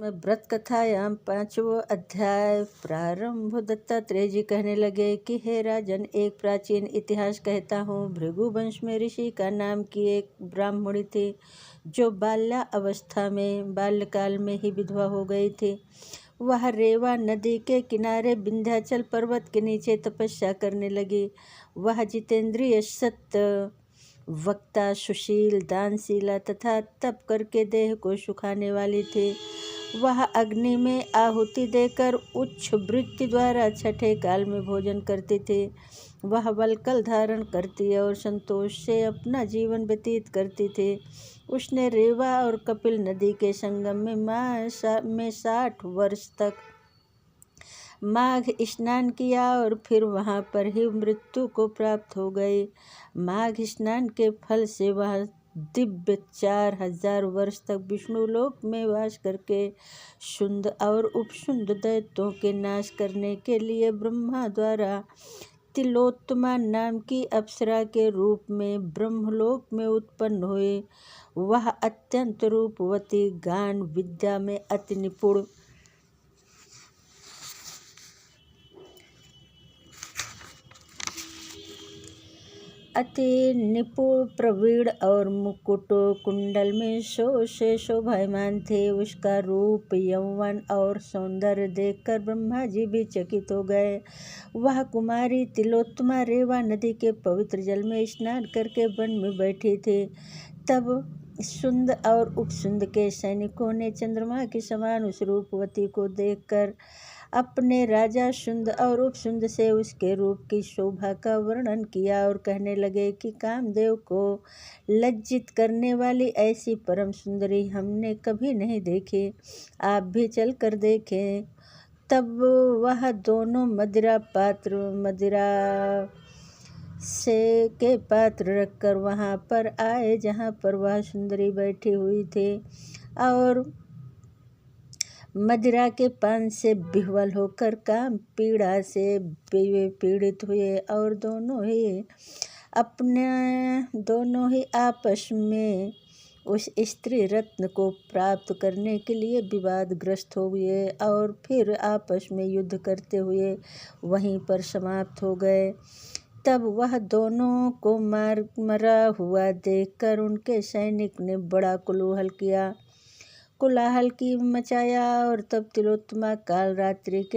व्रत कथायाम 5वां अध्याय प्रारंभ। दत्तात्रेय जी कहने लगे कि हे राजन, एक प्राचीन इतिहास कहता हूँ। भृगु वंश में ऋषि का नाम की एक ब्राह्मणी थी, जो बाल्यकाल में ही विधवा हो गई थी। वह रेवा नदी के किनारे विंध्याचल पर्वत के नीचे तपस्या करने लगी। वह जितेंद्रिय, सत्य वक्ता, सुशील, दानशीला तथा तप करके देह को सुखाने वाली थी। वह अग्नि में आहुति देकर उच्च वृत्ति द्वारा छठे काल में भोजन करती थी। वह वल्कल धारण करती और संतोष से अपना जीवन व्यतीत करती थी। उसने रेवा और कपिल नदी के संगम में 60 वर्ष तक माघ स्नान किया और फिर वहाँ पर ही मृत्यु को प्राप्त हो गई। माघ स्नान के फल से वह दिव्य 4000 वर्ष तक विष्णु लोक में वास करके शुंद और उपशुंद दैत्यों के नाश करने के लिए ब्रह्मा द्वारा तिलोत्तमा नाम की अप्सरा के रूप में ब्रह्मलोक में उत्पन्न हुए। वह अत्यंत रूपवती, गान विद्या में अति निपुण, प्रवीण और मुकुट कुंडल में से शोभायमान थे। उसका रूप, यौवन और सौंदर्य देखकर ब्रह्मा जी भी चकित हो गए। वह कुमारी तिलोत्तमा रेवा नदी के पवित्र जल में स्नान करके वन में बैठी थी। तब शुंद और उपशुंद के सैनिकों ने चंद्रमा के समान उस रूपवती को देखकर अपने राजा शुंद और उपशुंद से उसके रूप की शोभा का वर्णन किया और कहने लगे कि कामदेव को लज्जित करने वाली ऐसी परम सुंदरी हमने कभी नहीं देखी। आप भी चल कर देखें। तब वह दोनों मदिरा से के पात्र रखकर वहाँ पर आए जहाँ पर वह सुंदरी बैठी हुई थी, और मदिरा के पान से विह्वल होकर काम पीड़ा से पीड़ित हुए और दोनों ही आपस में उस स्त्री रत्न को प्राप्त करने के लिए विवादग्रस्त हो गए और फिर आपस में युद्ध करते हुए वहीं पर समाप्त हो गए। तब वह दोनों को मरा हुआ देखकर उनके सैनिक ने बड़ा कोलाहल मचाया और तब तिलोत्तमा काल रात्रि के